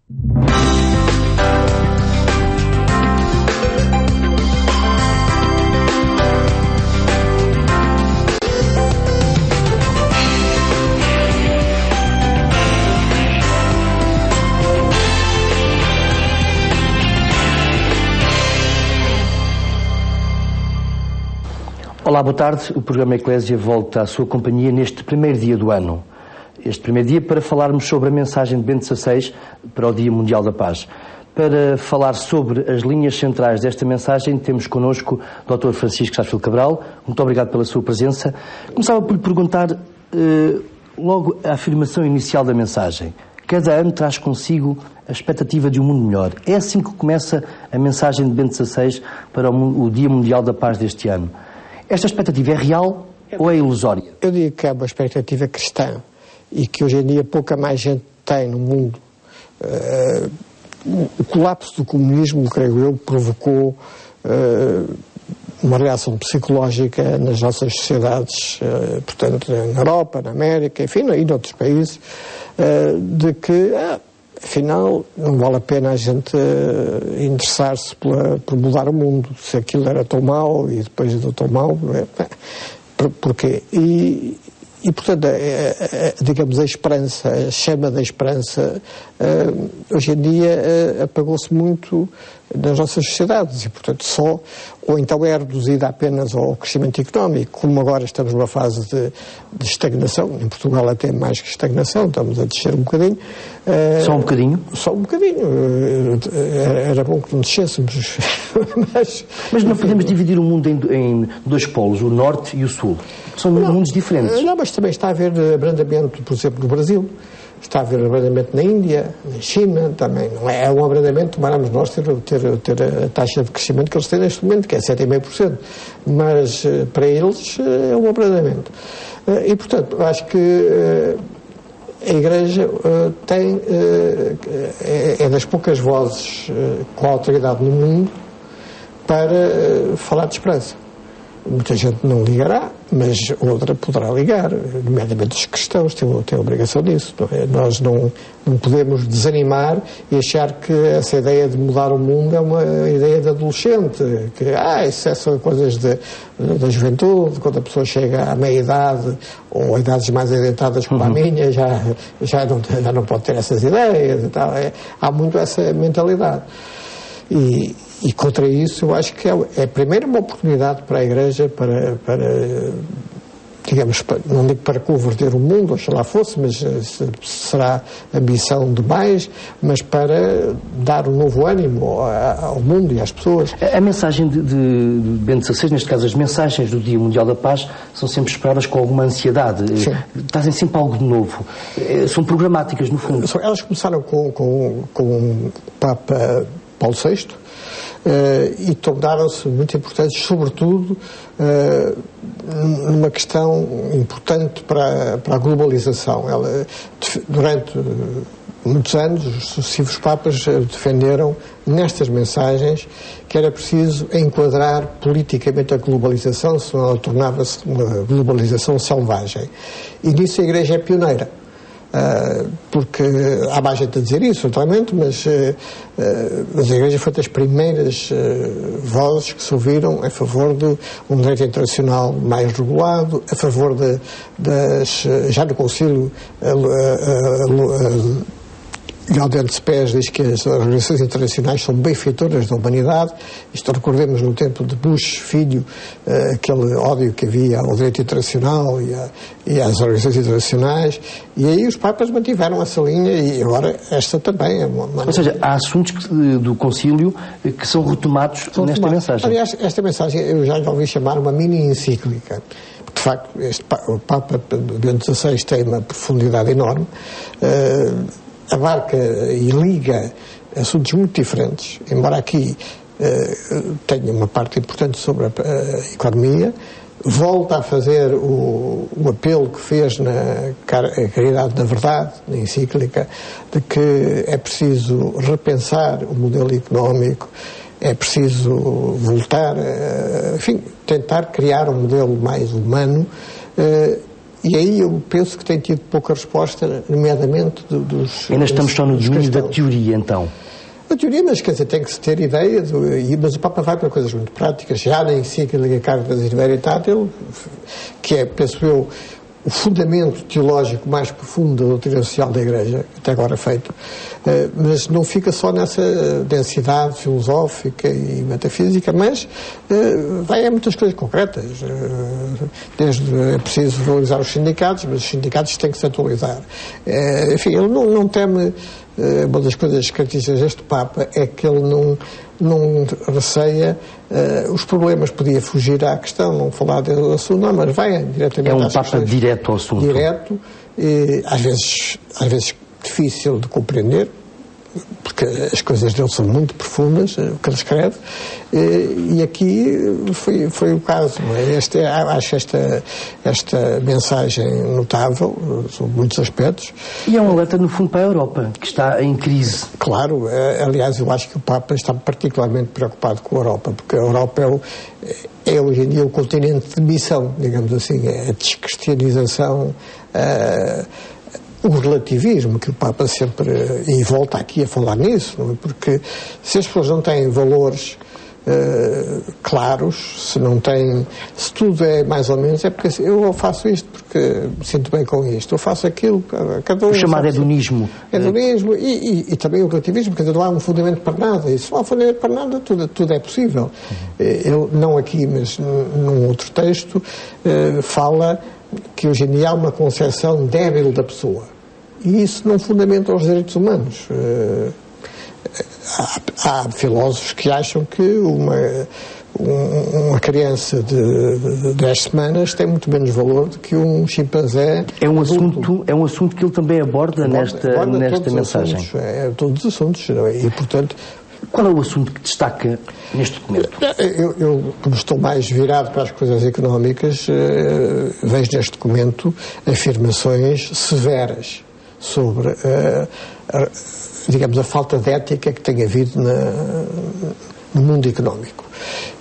Olá, boa tarde. O programa Eclésia volta à sua companhia neste primeiro dia do ano. Este primeiro dia para falarmos sobre a mensagem de Bento XVI para o Dia Mundial da Paz. Para falar sobre as linhas centrais desta mensagem, temos connosco o Dr. Francisco Sá Filho Cabral. Muito obrigado pela sua presença. Começava por lhe perguntar logo a afirmação inicial da mensagem. Cada ano traz consigo a expectativa de um mundo melhor. É assim que começa a mensagem de Bento XVI para o Dia Mundial da Paz deste ano. Esta expectativa é real ou é ilusória? Eu digo que é uma expectativa cristã e que hoje em dia pouca mais gente tem no mundo. O colapso do comunismo, creio eu, provocou uma reação psicológica nas nossas sociedades, portanto, na Europa, na América, enfim, e noutros países, de que, afinal, não vale a pena a gente interessar-se por mudar o mundo. Se aquilo era tão mau e depois era tão mau, porquê? E portanto, digamos, a esperança, a chama da esperança, hoje em dia apagou-se muito nas nossas sociedades e, portanto, só, ou então é reduzida apenas ao crescimento económico, como agora estamos numa fase de estagnação, em Portugal até mais que estagnação, estamos a descer um bocadinho. Só um bocadinho? Só um bocadinho. Era bom que não descêssemos. Mas não podemos dividir o mundo em dois polos, o norte e o sul. São mundos diferentes. Não, mas também está a haver abrandamento, por exemplo, no Brasil. Está a haver abrandamento na Índia, na China, também. Não é um abrandamento, tomáramos nós ter a taxa de crescimento que eles têm neste momento, que é 7,5%. Mas para eles é um abrandamento. E, portanto, acho que a Igreja é das poucas vozes com autoridade no mundo para falar de esperança. Muita gente não ligará, mas outra poderá ligar, nomeadamente os cristãos têm a obrigação disso. Não é? Nós não podemos desanimar e achar que essa ideia de mudar o mundo é uma ideia de adolescente, que isso são coisas da juventude, quando a pessoa chega à meia-idade ou a idades mais adiantadas como a minha, já não pode ter essas ideias e tal. Há muito essa mentalidade. E contra isso eu acho que é primeiro uma oportunidade para a Igreja para digamos, não digo para converter o mundo, oxalá fosse, mas será ambição demais, mas para dar um novo ânimo ao mundo e às pessoas. A mensagem de Bento XVI, neste caso as mensagens do Dia Mundial da Paz, são sempre esperadas com alguma ansiedade. Sim. Trazem sempre algo de novo. São programáticas, no fundo. Elas começaram com o Papa Paulo VI, e tornaram-se muito importantes, sobretudo numa questão importante para a globalização. Durante muitos anos, os sucessivos papas defenderam nestas mensagens que era preciso enquadrar politicamente a globalização, senão ela tornava-se uma globalização selvagem. E nisso a Igreja é pioneira. Porque há mais gente a dizer isso, naturalmente, mas a Igreja foi das primeiras vozes que se ouviram a favor de um direito internacional mais regulado, a favor já no Concílio Gaudente de Pés diz que as organizações internacionais são benfeitoras da humanidade. Isto recordemos no tempo de Bush, filho, aquele ódio que havia ao direito internacional e às organizações internacionais, e aí os papas mantiveram essa linha e agora esta também é uma... Ou seja, há assuntos do Concílio que são retomados nesta mensagem. Aliás, esta mensagem eu já lhe ouvi chamar uma mini-encíclica. De facto, o Papa Bento XVI tem uma profundidade enorme, abarca e liga assuntos muito diferentes, embora aqui tenha uma parte importante sobre a economia, volta a fazer o apelo que fez na Caridade da Verdade, na encíclica, de que é preciso repensar o modelo económico, é preciso voltar, enfim, tentar criar um modelo mais humano, E aí eu penso que tem tido pouca resposta, nomeadamente dos... Ainda estamos só no domínio da teoria, então. A teoria, mas quer dizer, tem que se ter ideias, mas o Papa vai para coisas muito práticas, já na encíclica Caritas in Veritate, que é, penso eu, o fundamento teológico mais profundo da doutrina social da Igreja, até agora feito, mas não fica só nessa densidade filosófica e metafísica, mas vai a muitas coisas concretas. Desde é preciso valorizar os sindicatos, mas os sindicatos têm que se atualizar. Enfim, ele não teme. Uma das coisas características deste Papa é que ele não receia os problemas, podia fugir à questão, não falar do assunto, não, mas vai diretamente às questões. É um Papa direto ao assunto. Direto, e às vezes difícil de compreender, porque as coisas dele são muito profundas, o que ele escreve, e aqui foi o caso. Não é? Acho esta mensagem notável, sobre muitos aspectos. E é um alerta, no fundo, para a Europa, que está em crise. Claro, aliás, eu acho que o Papa está particularmente preocupado com a Europa, porque a Europa é hoje em dia o continente de missão, digamos assim, é a descristianização, o relativismo, que o Papa sempre, e volta aqui a falar nisso, não é? Porque se as pessoas não têm valores claros, se tudo é mais ou menos, é porque eu faço isto porque me sinto bem com isto, eu faço aquilo, cada um... O chamado hedonismo. Hedonismo e também o relativismo, quer dizer, não há um fundamento para nada, e se não há um fundamento para nada, tudo é possível. Eu, não aqui, mas num outro texto, fala que hoje em dia há uma concepção débil da pessoa. E isso não fundamenta os direitos humanos. Há filósofos que acham que uma criança de 10 semanas tem muito menos valor do que um chimpanzé. É um assunto que ele também aborda nesta mensagem. Todos os assuntos. E, portanto... Qual é o assunto que destaca neste documento? Eu, como estou mais virado para as coisas económicas, vejo neste documento afirmações severas sobre, digamos, a falta de ética que tem havido no mundo económico.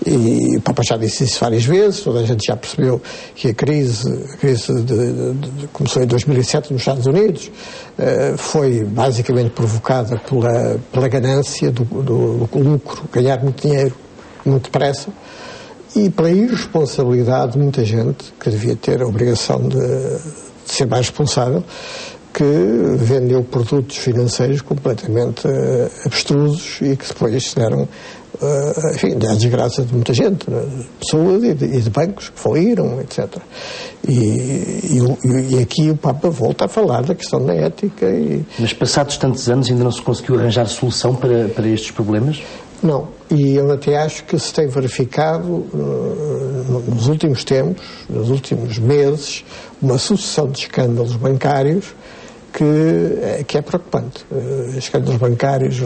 E o Papa já disse isso várias vezes, toda a gente já percebeu que a crise começou em 2007 nos Estados Unidos, foi basicamente provocada pela ganância do lucro, ganhar muito dinheiro muito depressa, e pela irresponsabilidade de muita gente que devia ter a obrigação de ser mais responsável, que vendeu produtos financeiros completamente abstrusos e que depois se deram, enfim, à desgraça de muita gente, pessoas e de bancos que faliram, etc. E aqui o Papa volta a falar da questão da ética. Mas passados tantos anos ainda não se conseguiu arranjar solução para estes problemas? Não, e eu até acho que se tem verificado nos últimos tempos, nos últimos meses, uma sucessão de escândalos bancários que é preocupante. Escândalos bancários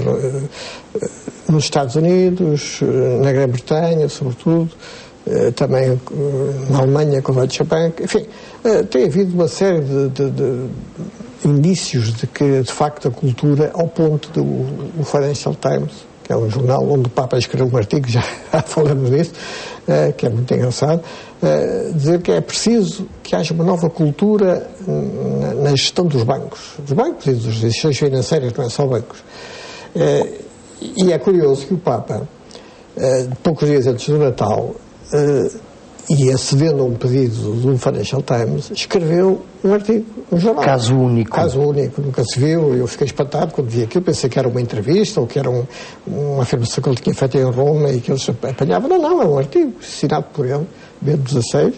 nos Estados Unidos, na Grã-Bretanha, sobretudo, também na Alemanha com a Deutsche Bank, enfim, tem havido uma série de indícios de que, de facto, a cultura, ao ponto do Financial Times, que é um jornal onde o Papa escreveu um artigo, já falamos disso, que é muito engraçado, dizer que é preciso que haja uma nova cultura na gestão dos bancos e das instituições financeiras, não é só bancos. E é curioso que o Papa, poucos dias antes do Natal, e acedendo a um pedido do Financial Times, escreveu um artigo no jornal. Caso único, nunca se viu. Eu fiquei espantado quando vi aquilo, pensei que era uma entrevista ou que era uma afirmação que ele tinha feito em Roma e que eles apanhavam. Não, é um artigo assinado por ele, Bento XVI,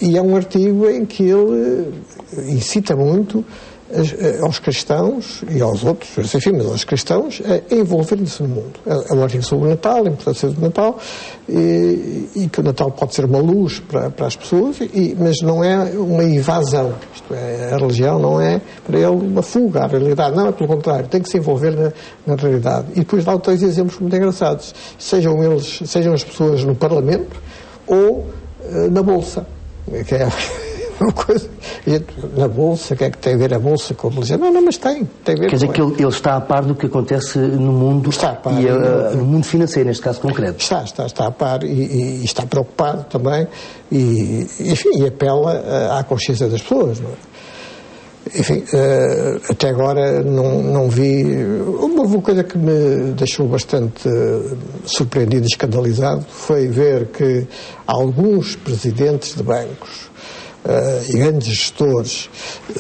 e é um artigo em que ele incita muito aos cristãos e aos outros, enfim, mas aos cristãos, a envolverem-se no mundo. É um artigo sobre o Natal, a importância do Natal, e que o Natal pode ser uma luz para as pessoas, mas não é uma evasão. Isto é, a religião não é para ele uma fuga à realidade, não, é pelo contrário, tem que se envolver na realidade. E depois dá três exemplos muito engraçados, sejam as pessoas no Parlamento ou na Bolsa, que é uma coisa, na Bolsa, o que é que tem a ver a Bolsa com a religião? Não, mas tem a ver. Quer dizer que ele está a par do que acontece no mundo, está a par, e no mundo financeiro, neste caso concreto. Está a par e está preocupado também e, enfim, e apela à consciência das pessoas, não é? Enfim, até agora não vi. Uma coisa que me deixou bastante surpreendido e escandalizado foi ver que alguns presidentes de bancos e grandes gestores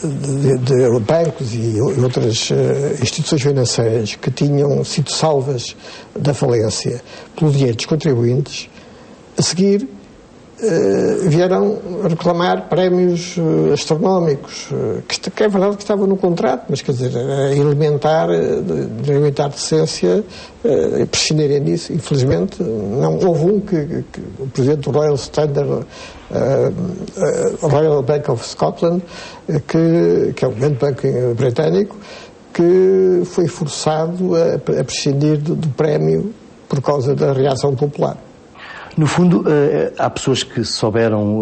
de bancos e outras instituições financeiras que tinham sido salvas da falência pelo dinheiro dos contribuintes, a seguir vieram reclamar prémios astronómicos, que é verdade que estava no contrato, mas quer dizer, elementar decência, prescindirem disso. Infelizmente, não houve que o presidente do Royal Standard, Royal Bank of Scotland, que é um grande banco britânico, que foi forçado a prescindir do prémio por causa da reação popular. No fundo, há pessoas que souberam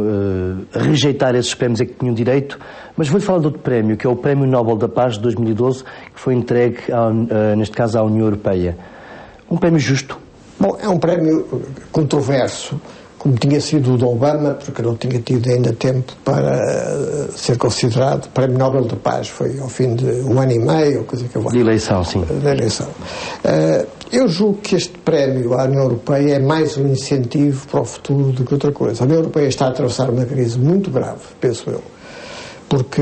rejeitar esses prémios a que tinham direito, mas vou-lhe falar de outro prémio, que é o Prémio Nobel da Paz de 2012, que foi entregue, neste caso, à União Europeia. Um prémio justo? Bom, é um prémio controverso, como tinha sido o de Obama, porque não tinha tido ainda tempo para ser considerado. O Prémio Nobel da Paz foi ao fim de um ano e meio, coisa que eu vou... De eleição, sim. De eleição. Eu julgo que este prémio à União Europeia é mais um incentivo para o futuro do que outra coisa. A União Europeia está a atravessar uma crise muito grave, penso eu, porque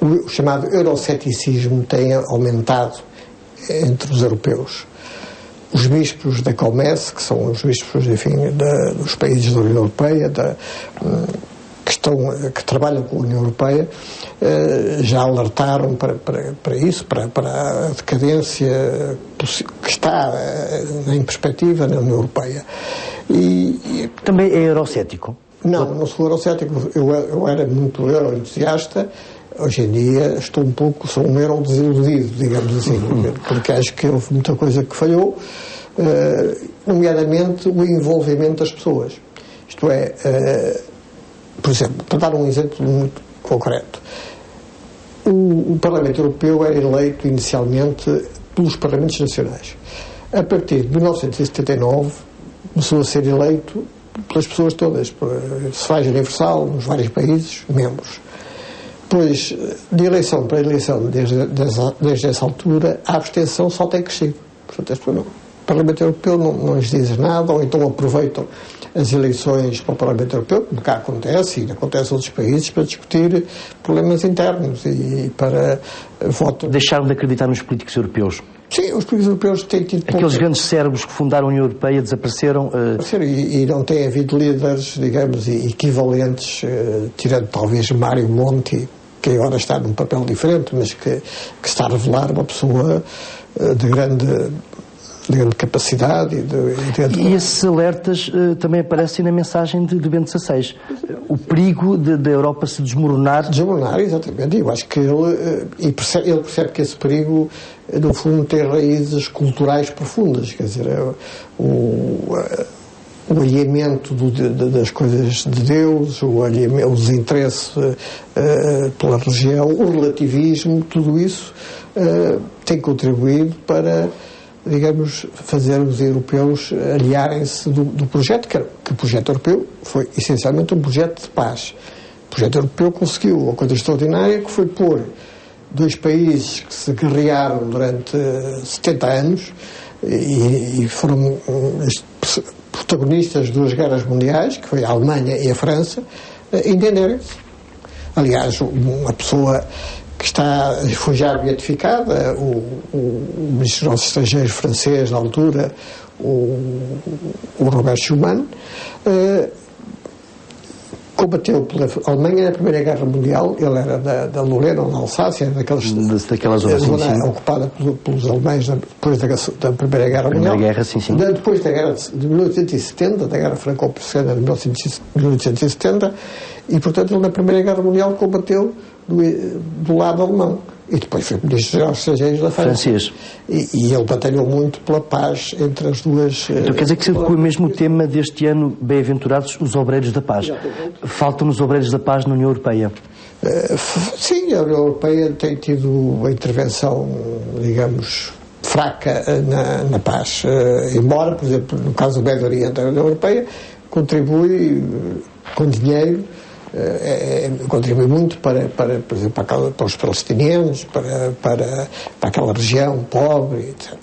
o chamado euroceticismo tem aumentado entre os europeus. Os bispos da COMES, que são os bispos, enfim, dos países da União Europeia, que trabalham com a União Europeia, já alertaram para isso, para a decadência que está em perspectiva na União Europeia. Também é eurocético? Não sou eurocético. Eu era muito euro-entusiasta. Hoje em dia sou um euro desiludido, digamos assim, porque acho que houve muita coisa que falhou, nomeadamente o envolvimento das pessoas. Isto é, por exemplo, para dar um exemplo muito concreto, o Parlamento Europeu era eleito inicialmente pelos Parlamentos Nacionais. A partir de 1979 começou a ser eleito pelas pessoas todas, se faz universal nos vários países membros. Pois, de eleição para eleição, desde essa altura, a abstenção só tem crescido. Portanto, o Parlamento Europeu não lhes diz nada, ou então aproveitam as eleições para o Parlamento Europeu, como cá acontece, e acontece em outros países, para discutir problemas internos e para voto. Deixaram de acreditar nos políticos europeus? Sim, os políticos europeus têm tido... Aqueles grandes cérebros que fundaram a União Europeia desapareceram? E não tem havido líderes, digamos, equivalentes, tirando talvez Mário Monti, que agora está num papel diferente, mas que está a revelar uma pessoa de grande capacidade. E esses alertas também aparecem na mensagem de Bento XVI. O perigo da Europa se desmoronar. Desmoronar, exatamente. Eu acho que ele percebe que esse perigo, no fundo, tem raízes culturais profundas. Quer dizer, o alinhamento das coisas de Deus, o desinteresse pela religião, o relativismo, tudo isso tem contribuído para, digamos, fazer os europeus aliarem-se do projeto, que o projeto europeu foi essencialmente um projeto de paz. O projeto europeu conseguiu uma coisa extraordinária, que foi pôr dois países que se guerrearam durante 70 anos e foram protagonistas de duas guerras mundiais, que foi a Alemanha e a França, entenderem-se. Aliás, uma pessoa que foi já beatificada, o ministro dos Negócios Estrangeiros francês, na altura, o Robert Schuman, combateu pela Alemanha na Primeira Guerra Mundial. Ele era da Lorena, na Alsácia, daquela zona ocupada pelos alemães depois da Primeira Guerra Mundial. Depois da Guerra de 1870, da Guerra Franco-Prussiana de 1870, e, portanto, ele na Primeira Guerra Mundial combateu do lado alemão. e depois foi Ministro dos Estrangeiros da França. Francês. E ele batalhou muito pela paz entre as duas... Então quer dizer que o mesmo tema deste ano, bem-aventurados, os obreiros da paz. Faltam os obreiros da paz na União Europeia. Sim, a União Europeia tem tido uma intervenção, digamos, fraca na paz. Embora, por exemplo, no caso do Médio Oriente, a União Europeia contribui com dinheiro, contribui muito para, por exemplo, para os palestinianos, para aquela região pobre, etc.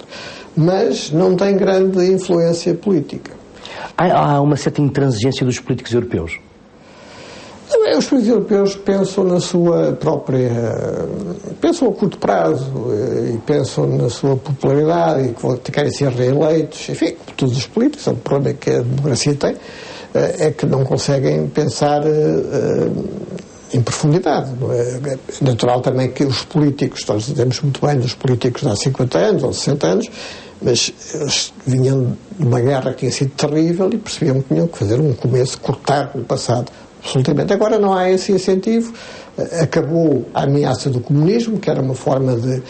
Mas não tem grande influência política. Há uma certa intransigência dos políticos europeus. Os políticos europeus pensam na sua própria... pensam a curto prazo e pensam na sua popularidade e que querem ser reeleitos. Enfim, todos os políticos, o problema que a democracia tem é que não conseguem pensar em profundidade. É natural também que os políticos, nós dizemos muito bem dos políticos de há 50 anos ou 60 anos, mas eles vinham de uma guerra que tinha sido terrível e percebiam que tinham que fazer um começo, cortar o passado. Absolutamente. Agora não há esse incentivo. Acabou a ameaça do comunismo, que era uma forma de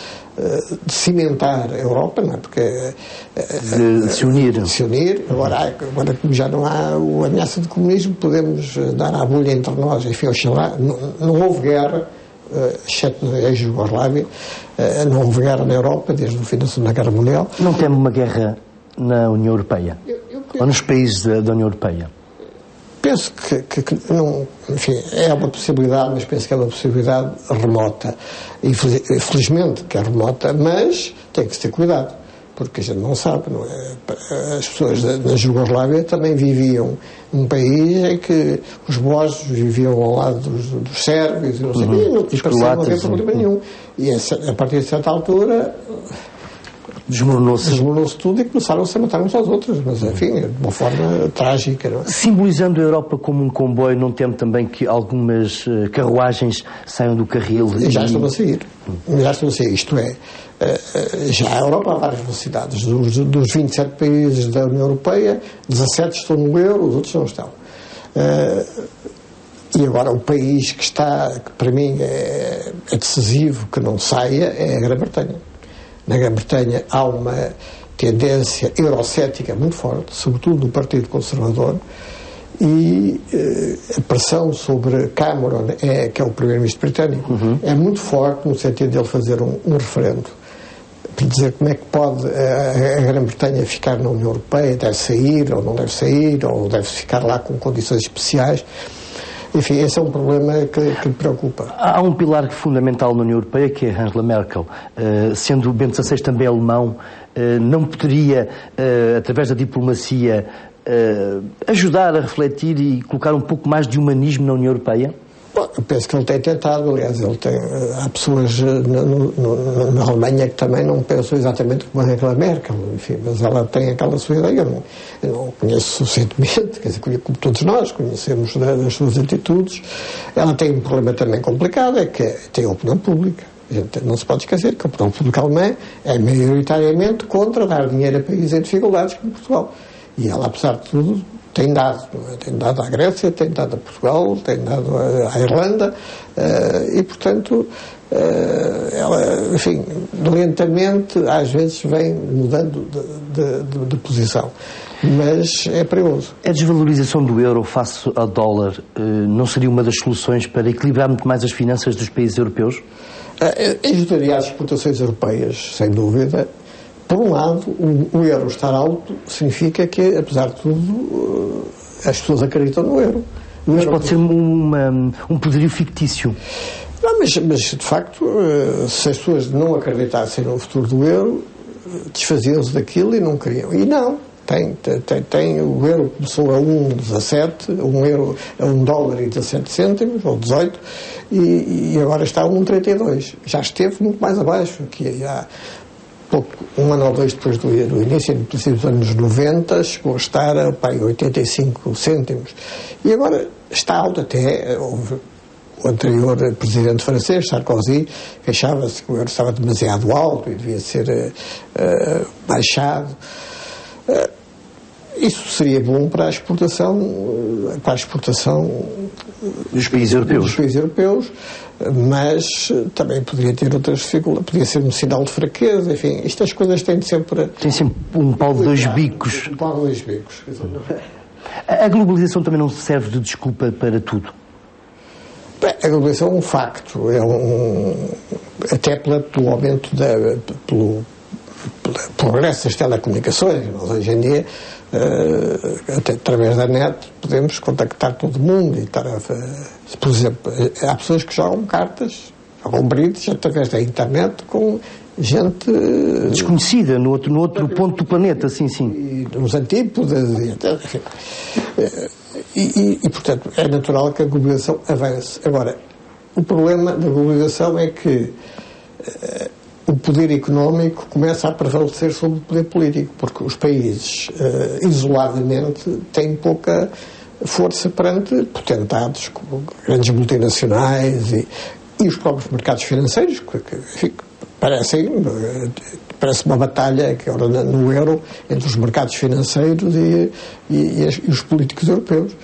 cimentar a Europa, não é? Porque de se unir. Agora, como já não há a ameaça do comunismo, podemos dar à bolha entre nós. Enfim, oxalá, não houve guerra, exceto na Jugoslávia, não houve guerra na Europa desde o fim da Segunda Guerra Mundial. Não teme uma guerra na União Europeia? Ou nos países da União Europeia? Penso que não, enfim, é uma possibilidade, mas penso que é uma possibilidade remota. Infelizmente que é remota, mas tem que se ter cuidado, porque a gente não sabe, não é? As pessoas da Jugoslávia também viviam num país em que os bósnios viviam ao lado dos sérvios e não sei o quê, e não parecia não haver problema nenhum. E a partir de certa altura... Desmoronou-se tudo e começaram-se a matar uns aos outros, mas enfim, de uma forma trágica. Não é? Simbolizando a Europa como um comboio, não teme também que algumas carruagens saiam do carril? Já estão a sair. Isto é, já a Europa há várias velocidades. Dos 27 países da União Europeia, 17 estão no euro, os outros não estão. E agora o país que para mim é decisivo que não saia é a Grã-Bretanha. Na Grã-Bretanha há uma tendência eurocética muito forte, sobretudo do Partido Conservador, e a pressão sobre Cameron, que é o primeiro-ministro britânico, é muito forte no sentido de ele fazer um referendo para dizer como é que pode a Grã-Bretanha ficar na União Europeia, deve sair ou não deve sair, ou deve ficar lá com condições especiais. Enfim, esse é um problema que me preocupa. Há um pilar fundamental na União Europeia que é Angela Merkel. Sendo o Bento XVI também alemão, não poderia, através da diplomacia, ajudar a refletir e colocar um pouco mais de humanismo na União Europeia? Bom, eu penso que ele tem tentado, aliás, há pessoas na Alemanha que também não pensam exatamente como a Angela Merkel, enfim, mas ela tem aquela sua ideia, eu não conheço suficientemente, quer dizer, como todos nós conhecemos das suas atitudes. Ela tem um problema também complicado, é que tem a opinião pública. A gente não se pode esquecer que a opinião pública alemã é maioritariamente contra dar dinheiro a países em dificuldades como Portugal. E ela, apesar de tudo, tem dado à Grécia, tem dado a Portugal, tem dado à Irlanda, e portanto ela, enfim, lentamente às vezes vem mudando de posição, mas é perigoso. A desvalorização do euro face ao dólar não seria uma das soluções para equilibrar muito mais as finanças dos países europeus? Ajudaria às exportações europeias, sem dúvida. Por um lado, o euro estar alto significa que, apesar de tudo, as pessoas acreditam no euro. Mas pode ser um poderio fictício. Não, mas de facto, se as pessoas não acreditassem no futuro do euro, desfaziam-se daquilo e não queriam. E não. O euro começou a 1,17, $1 e 17 cêntimos, ou 18, e agora está a 1,32. Já esteve muito mais abaixo, que há um ano ou dois depois do início, no princípio dos anos 90, chegou a estar a 85 cêntimos. E agora está alto até. O anterior presidente francês, Sarkozy, queixava-se que o euro estava demasiado alto e devia ser baixado. Isso seria bom para a exportação dos países europeus, mas também poderia ter outras dificuldades, podia ser um sinal de fraqueza, enfim, estas coisas têm sempre um pau de dois bicos. Um pau de dois bicos. A globalização também não serve de desculpa para tudo? Bem, a globalização é um facto, até pelo aumento pelo progresso das telecomunicações. Nós hoje em dia, até através da net, podemos contactar todo mundo e estar por exemplo, há pessoas que jogam cartas, jogam bridge através da internet com gente desconhecida no outro ponto do planeta, sim. E nos antípodas, enfim. E, portanto, é natural que a globalização avance. Agora, o problema da globalização é que o poder económico começa a prevalecer sobre o poder político, porque os países, isoladamente, têm pouca força perante potentados, como grandes multinacionais e os próprios mercados financeiros, que enfim, parece uma batalha que agora no euro entre os mercados financeiros e os políticos europeus.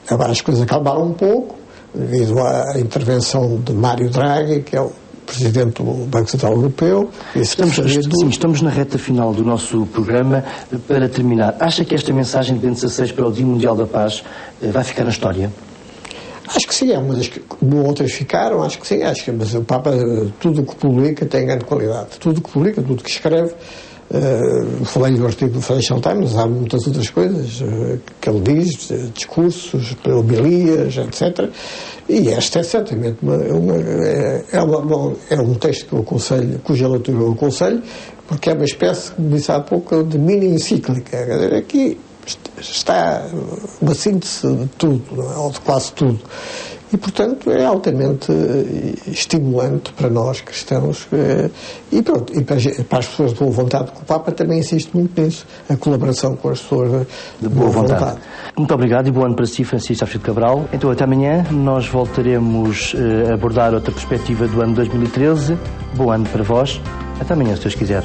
Agora as coisas acalmaram um pouco devido à intervenção de Mário Draghi, que é o Presidente do Banco Central Europeu. Estamos na reta final do nosso programa. Para terminar, acha que esta mensagem de Bento XVI para o Dia Mundial da Paz vai ficar na história? Acho que sim, outras ficaram, acho que sim, mas o Papa, tudo o que publica tem grande qualidade, tudo o que publica, tudo o que escreve. Falei do artigo do Financial Times, há muitas outras coisas que ele diz, discursos, homilias, etc. E esta é certamente um texto que eu aconselho, cuja leitura eu aconselho, porque é uma espécie, como disse há pouco, de mini encíclica. Aqui está uma síntese de tudo, ou de quase tudo. E, portanto, é altamente estimulante para nós cristãos e para as pessoas de boa vontade, que o Papa também insiste muito nisso, a colaboração com as pessoas de boa vontade. Muito obrigado e bom ano para si, Francisco Alfredo Cabral. Então, até amanhã, nós voltaremos a abordar outra perspectiva do ano 2013. Bom ano para vós. Até amanhã, se Deus quiser.